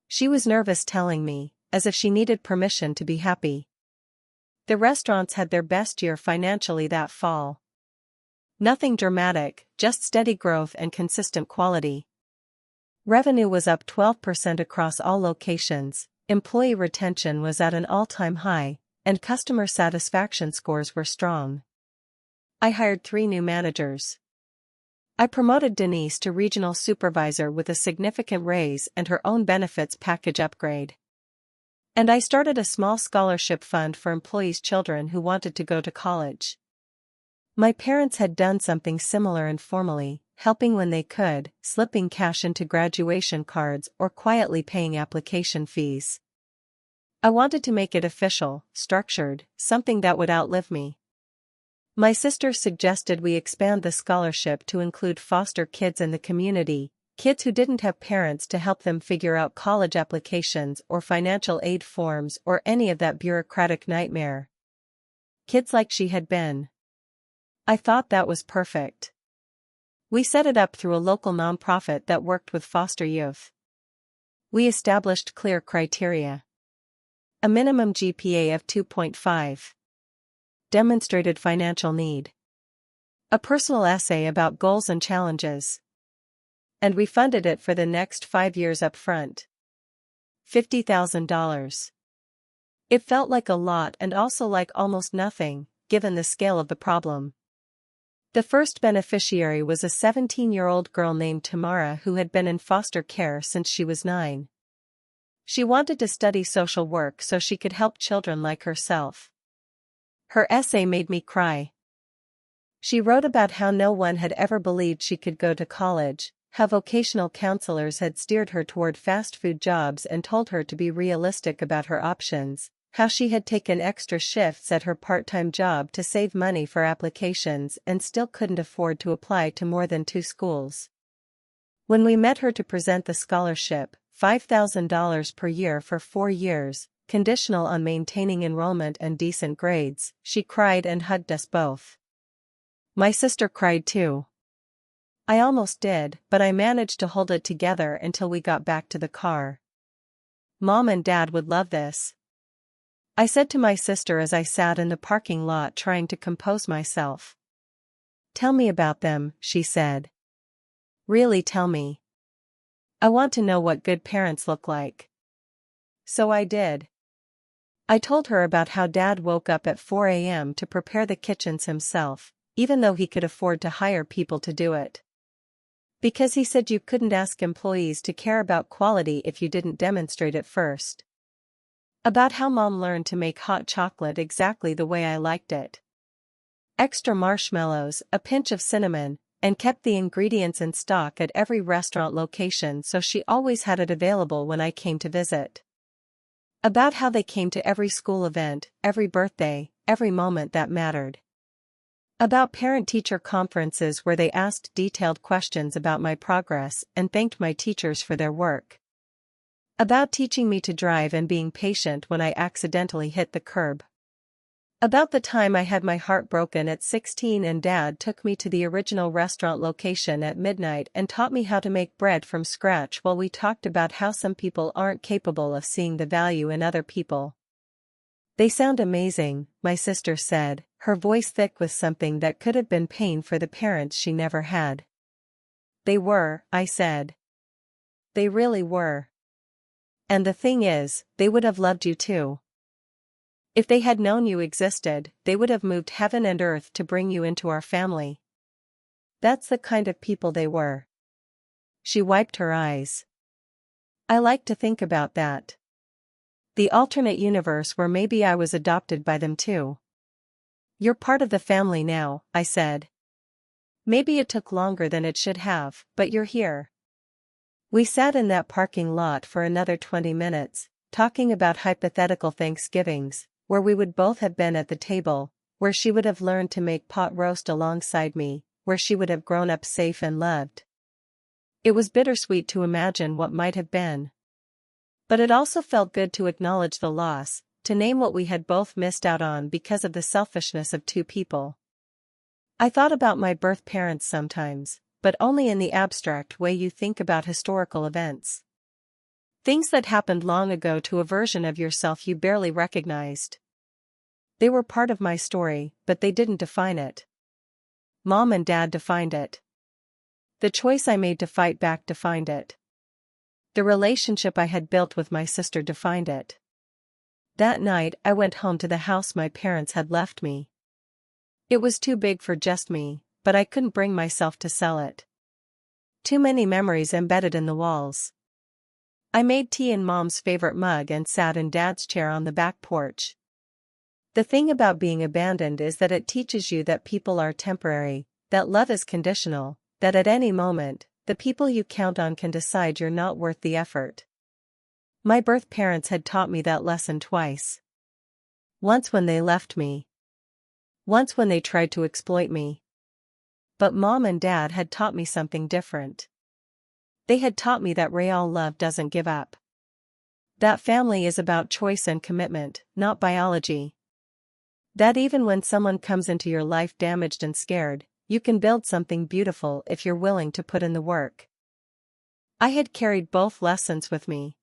She was nervous telling me, as if she needed permission to be happy. The restaurants had their best year financially that fall. Nothing dramatic, just steady growth and consistent quality. Revenue was up 12% across all locations, employee retention was at an all-time high, and customer satisfaction scores were strong. I hired 3 new managers. I promoted Denise to regional supervisor with a significant raise and her own benefits package upgrade. And I started a small scholarship fund for employees' children who wanted to go to college. My parents had done something similar informally, helping when they could, slipping cash into graduation cards or quietly paying application fees. I wanted to make it official, structured, something that would outlive me. My sister suggested we expand the scholarship to include foster kids in the community, kids who didn't have parents to help them figure out college applications or financial aid forms or any of that bureaucratic nightmare. Kids like she had been. I thought that was perfect. We set it up through a local nonprofit that worked with foster youth. We established clear criteria. A minimum GPA of 2.5. Demonstrated financial need. A personal essay about goals and challenges. And we funded it for the next 5 years up front. $50,000. It felt like a lot and also like almost nothing, given the scale of the problem. The first beneficiary was a 17-year-old girl named Tamara who had been in foster care since she was 9. She wanted to study social work so she could help children like herself. Her essay made me cry. She wrote about how no one had ever believed she could go to college, how vocational counselors had steered her toward fast food jobs and told her to be realistic about her options, how she had taken extra shifts at her part-time job to save money for applications and still couldn't afford to apply to more than 2 schools. When we met her to present the scholarship, $5,000 per year for 4 years, conditional on maintaining enrollment and decent grades, she cried and hugged us both. My sister cried too. I almost did, but I managed to hold it together until we got back to the car. Mom and Dad would love this. I said to my sister as I sat in the parking lot trying to compose myself. Tell me about them, she said. Really tell me. I want to know what good parents look like. So I did. I told her about how Dad woke up at 4 a.m. to prepare the kitchens himself, even though he could afford to hire people to do it. Because he said you couldn't ask employees to care about quality if you didn't demonstrate it first. About how Mom learned to make hot chocolate exactly the way I liked it. Extra marshmallows, a pinch of cinnamon, and kept the ingredients in stock at every restaurant location so she always had it available when I came to visit. About how they came to every school event, every birthday, every moment that mattered. About parent-teacher conferences where they asked detailed questions about my progress and thanked my teachers for their work. About teaching me to drive and being patient when I accidentally hit the curb. About the time I had my heart broken at 16 and Dad took me to the original restaurant location at midnight and taught me how to make bread from scratch while we talked about how some people aren't capable of seeing the value in other people. They sound amazing, my sister said, her voice thick with something that could have been pain for the parents she never had. They were, I said. They really were. And the thing is, they would have loved you too. If they had known you existed, they would have moved heaven and earth to bring you into our family. That's the kind of people they were. She wiped her eyes. I like to think about that. The alternate universe where maybe I was adopted by them too. You're part of the family now, I said. Maybe it took longer than it should have, but you're here. We sat in that parking lot for another 20 minutes, talking about hypothetical Thanksgivings, where we would both have been at the table, where she would have learned to make pot roast alongside me, where she would have grown up safe and loved. It was bittersweet to imagine what might have been. But it also felt good to acknowledge the loss, to name what we had both missed out on because of the selfishness of two people. I thought about my birth parents sometimes, but only in the abstract way you think about historical events. Things that happened long ago to a version of yourself you barely recognized. They were part of my story, but they didn't define it. Mom and Dad defined it. The choice I made to fight back defined it. The relationship I had built with my sister defined it. That night I went home to the house my parents had left me. It was too big for just me, but I couldn't bring myself to sell it. Too many memories embedded in the walls. I made tea in Mom's favorite mug and sat in Dad's chair on the back porch. The thing about being abandoned is that it teaches you that people are temporary, that love is conditional, that at any moment, the people you count on can decide you're not worth the effort. My birth parents had taught me that lesson twice. Once when they left me. Once when they tried to exploit me. But Mom and Dad had taught me something different. They had taught me that real love doesn't give up. That family is about choice and commitment, not biology. That even when someone comes into your life damaged and scared, you can build something beautiful if you're willing to put in the work. I had carried both lessons with me.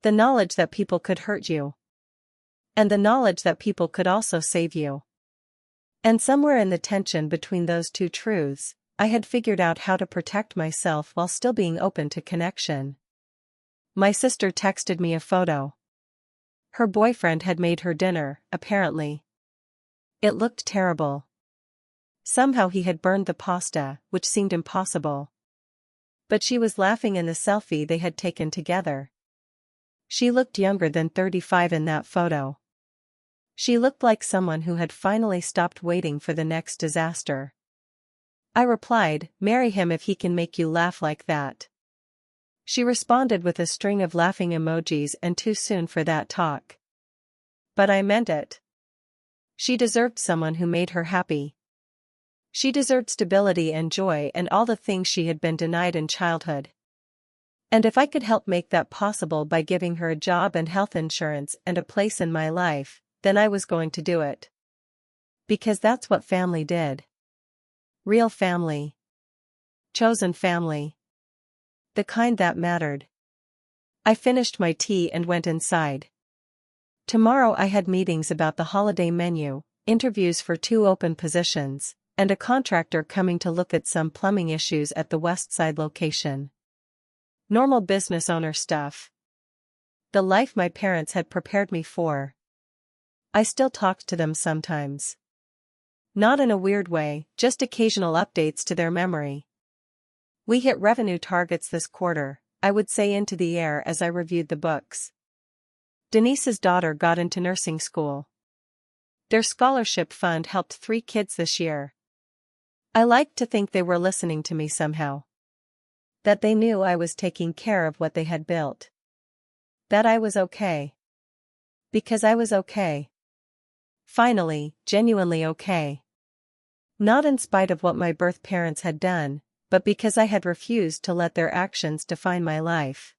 The knowledge that people could hurt you. And the knowledge that people could also save you. And somewhere in the tension between those two truths, I had figured out how to protect myself while still being open to connection. My sister texted me a photo. Her boyfriend had made her dinner, apparently. It looked terrible. Somehow he had burned the pasta, which seemed impossible. But she was laughing in the selfie they had taken together. She looked younger than 35 in that photo. She looked like someone who had finally stopped waiting for the next disaster. I replied, "Marry him if he can make you laugh like that." She responded with a string of laughing emojis and "too soon for that talk." But I meant it. She deserved someone who made her happy. She deserved stability and joy and all the things she had been denied in childhood. And if I could help make that possible by giving her a job and health insurance and a place in my life, then I was going to do it. Because that's what family did. Real family. Chosen family. The kind that mattered. I finished my tea and went inside. Tomorrow I had meetings about the holiday menu, interviews for 2 open positions, and a contractor coming to look at some plumbing issues at the West Side location. Normal business owner stuff. The life my parents had prepared me for. I still talked to them sometimes. Not in a weird way, just occasional updates to their memory. We hit revenue targets this quarter, I would say into the air as I reviewed the books. Denise's daughter got into nursing school. Their scholarship fund helped 3 kids this year. I liked to think they were listening to me somehow. That they knew I was taking care of what they had built. That I was okay. Because I was okay. Finally, genuinely okay. Not in spite of what my birth parents had done, but because I had refused to let their actions define my life.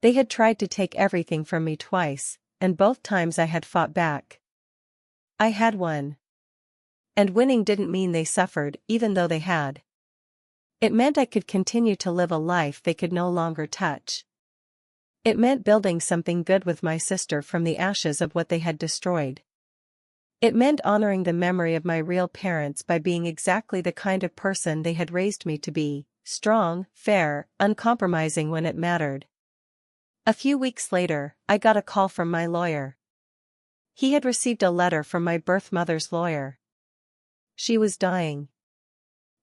They had tried to take everything from me twice, and both times I had fought back. I had won. And winning didn't mean they suffered, even though they had. It meant I could continue to live a life they could no longer touch. It meant building something good with my sister from the ashes of what they had destroyed. It meant honoring the memory of my real parents by being exactly the kind of person they had raised me to be, strong, fair, uncompromising when it mattered. A few weeks later, I got a call from my lawyer. He had received a letter from my birth mother's lawyer. She was dying.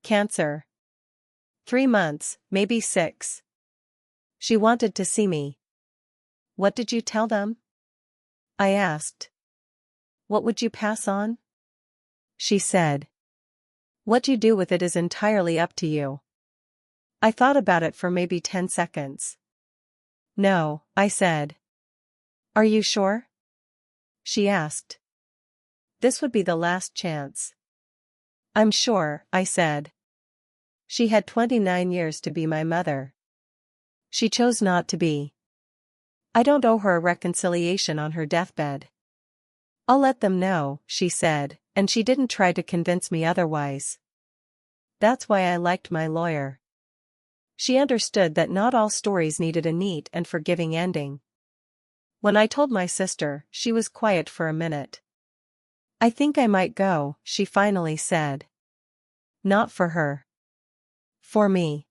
Cancer. 3 months, maybe 6. She wanted to see me. What did you tell them? I asked. What would you pass on? She said. What you do with it is entirely up to you. I thought about it for maybe 10 seconds. No, I said. Are you sure? She asked. This would be the last chance. I'm sure, I said. She had 29 years to be my mother. She chose not to be. I don't owe her a reconciliation on her deathbed. I'll let them know, she said, and she didn't try to convince me otherwise. That's why I liked my lawyer. She understood that not all stories needed a neat and forgiving ending. When I told my sister, she was quiet for a minute. I think I might go, she finally said. Not for her. For me.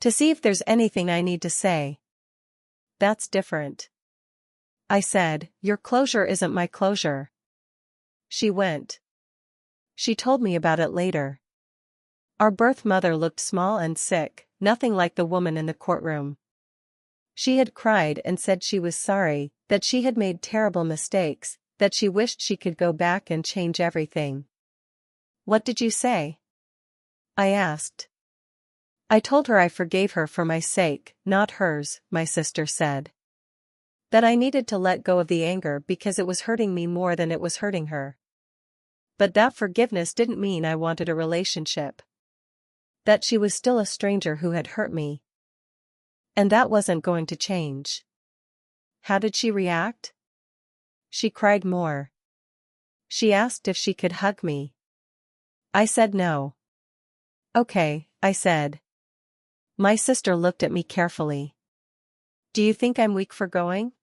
To see if there's anything I need to say. That's different. I said, your closure isn't my closure. She went. She told me about it later. Our birth mother looked small and sick, nothing like the woman in the courtroom. She had cried and said she was sorry, that she had made terrible mistakes, that she wished she could go back and change everything. What did you say? I asked. I told her I forgave her for my sake, not hers, my sister said. That I needed to let go of the anger because it was hurting me more than it was hurting her. But that forgiveness didn't mean I wanted a relationship. That she was still a stranger who had hurt me. And that wasn't going to change. How did she react? She cried more. She asked if she could hug me. I said no. Okay, I said. My sister looked at me carefully. Do you think I'm weak for going?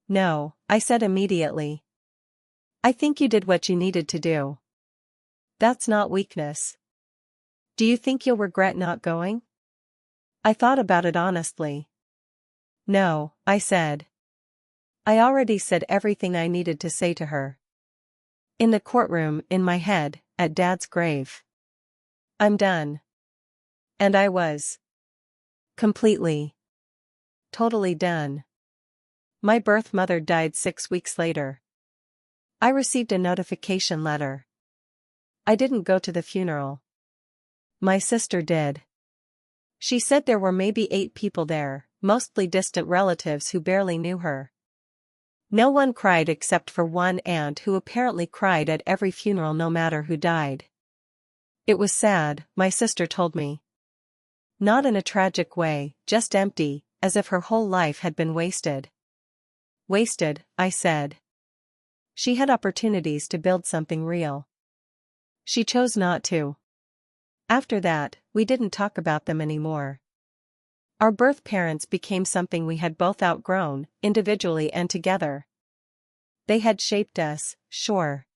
No, I said immediately. I think you did what you needed to do. That's not weakness. Do you think you'll regret not going? I thought about it honestly. No, I said. I already said everything I needed to say to her. In the courtroom, in my head, at Dad's grave. I'm done. And I was. Completely. Totally done. My birth mother died 6 weeks later. I received a notification letter. I didn't go to the funeral. My sister did. She said there were maybe 8 people there, mostly distant relatives who barely knew her. No one cried except for one aunt who apparently cried at every funeral no matter who died. It was sad, my sister told me. Not in a tragic way, just empty, as if her whole life had been wasted. Wasted, I said. She had opportunities to build something real. She chose not to. After that, we didn't talk about them anymore. Our birth parents became something we had both outgrown, individually and together. They had shaped us, sure.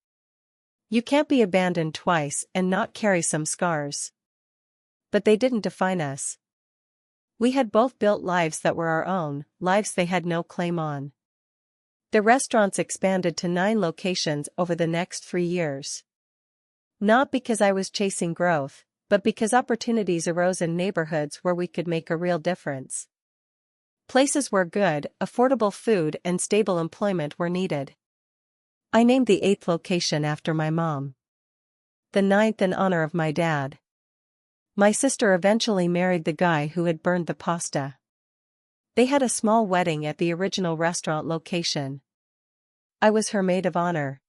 You can't be abandoned twice and not carry some scars. But they didn't define us. We had both built lives that were our own, lives they had no claim on. The restaurants expanded to 9 locations over the next 3 years. Not because I was chasing growth, but because opportunities arose in neighborhoods where we could make a real difference. Places where good, affordable food and stable employment were needed. I named the 8th location after my mom. The 9th in honor of my dad. My sister eventually married the guy who had burned the pasta. They had a small wedding at the original restaurant location. I was her maid of honor.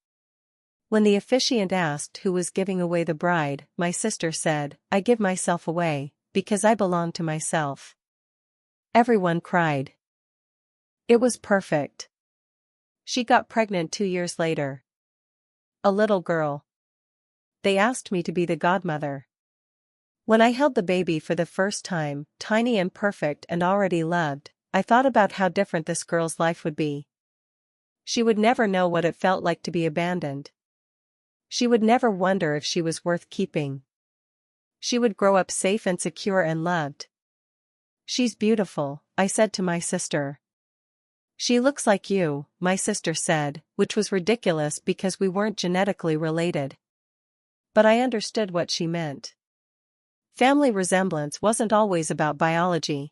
When the officiant asked who was giving away the bride, my sister said, I give myself away, because I belong to myself. Everyone cried. It was perfect. She got pregnant 2 years later. A little girl. They asked me to be the godmother. When I held the baby for the first time, tiny and perfect and already loved, I thought about how different this girl's life would be. She would never know what it felt like to be abandoned. She would never wonder if she was worth keeping. She would grow up safe and secure and loved. She's beautiful, I said to my sister. She looks like you, my sister said, which was ridiculous because we weren't genetically related. But I understood what she meant. Family resemblance wasn't always about biology.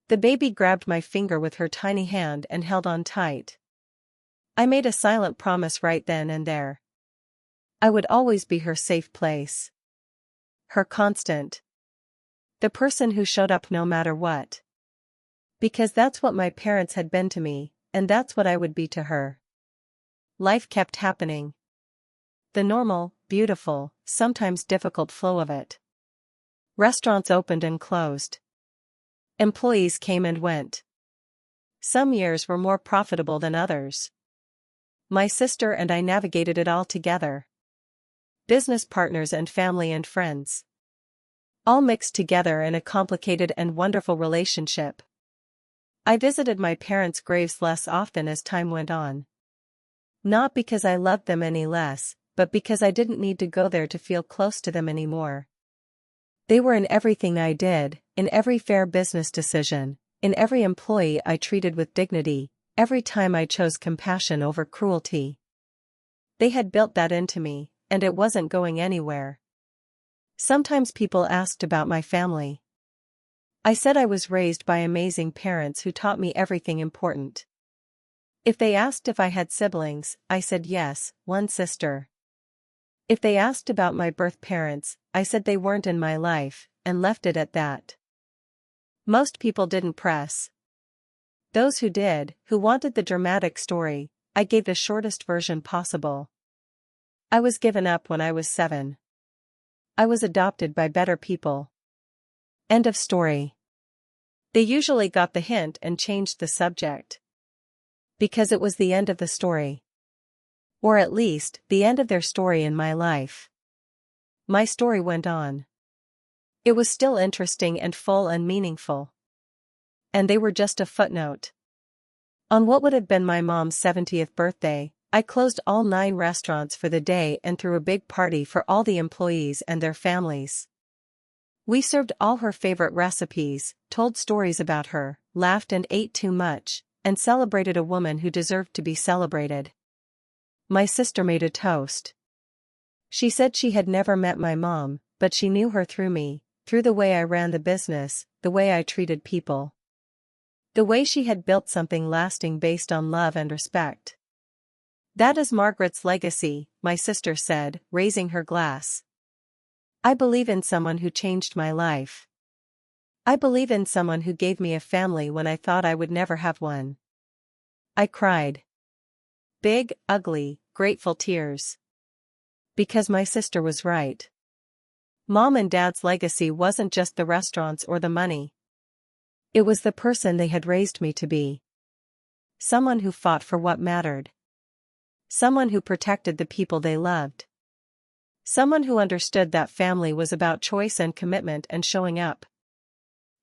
The baby grabbed my finger with her tiny hand and held on tight. I made a silent promise right then and there. I would always be her safe place. Her constant. The person who showed up no matter what. Because that's what my parents had been to me, and that's what I would be to her. Life kept happening. The normal, beautiful, sometimes difficult flow of it. Restaurants opened and closed. Employees came and went. Some years were more profitable than others. My sister and I navigated it all together. Business partners and family and friends. All mixed together in a complicated and wonderful relationship. I visited my parents' graves less often as time went on. Not because I loved them any less, but because I didn't need to go there to feel close to them anymore. They were in everything I did, in every fair business decision, in every employee I treated with dignity, every time I chose compassion over cruelty. They had built that into me, and it wasn't going anywhere. Sometimes people asked about my family. I said I was raised by amazing parents who taught me everything important. If they asked if I had siblings, I said yes, one sister. If they asked about my birth parents, I said they weren't in my life, and left it at that. Most people didn't press. Those who did, who wanted the dramatic story, I gave the shortest version possible. I was given up when I was 7. I was adopted by better people. End of story. They usually got the hint and changed the subject. Because it was the end of the story. Or at least, the end of their story in my life. My story went on. It was still interesting and full and meaningful. And they were just a footnote. On what would have been my mom's 70th birthday, I closed all 9 restaurants for the day and threw a big party for all the employees and their families. We served all her favorite recipes, told stories about her, laughed and ate too much, and celebrated a woman who deserved to be celebrated. My sister made a toast. She said she had never met my mom, but she knew her through me, through the way I ran the business, the way I treated people. The way she had built something lasting based on love and respect. That is Margaret's legacy, my sister said, raising her glass. I believe in someone who changed my life. I believe in someone who gave me a family when I thought I would never have one. I cried. Big, ugly, grateful tears. Because my sister was right. Mom and Dad's legacy wasn't just the restaurants or the money. It was the person they had raised me to be. Someone who fought for what mattered. Someone who protected the people they loved. Someone who understood that family was about choice and commitment and showing up.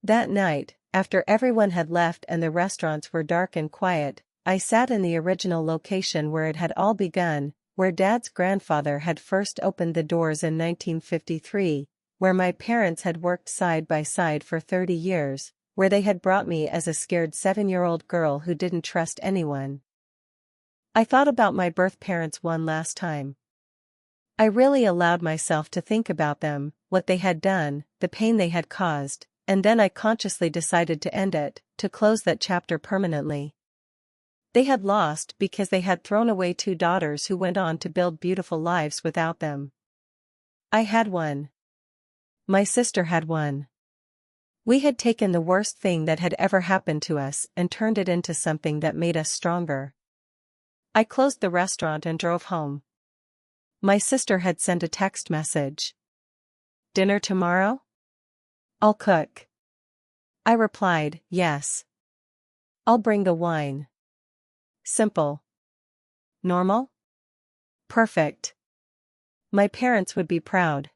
That night, after everyone had left and the restaurants were dark and quiet, I sat in the original location where it had all begun, where Dad's grandfather had first opened the doors in 1953, where my parents had worked side by side for 30 years, where they had brought me as a scared 7-year-old girl who didn't trust anyone. I thought about my birth parents one last time. I really allowed myself to think about them, what they had done, the pain they had caused, and then I consciously decided to end it, to close that chapter permanently. They had lost because they had thrown away 2 daughters who went on to build beautiful lives without them. I had one. My sister had one. We had taken the worst thing that had ever happened to us and turned it into something that made us stronger. I closed the restaurant and drove home. My sister had sent a text message. Dinner tomorrow? I'll cook. I replied, yes. I'll bring the wine. Simple. Normal? Perfect. My parents would be proud.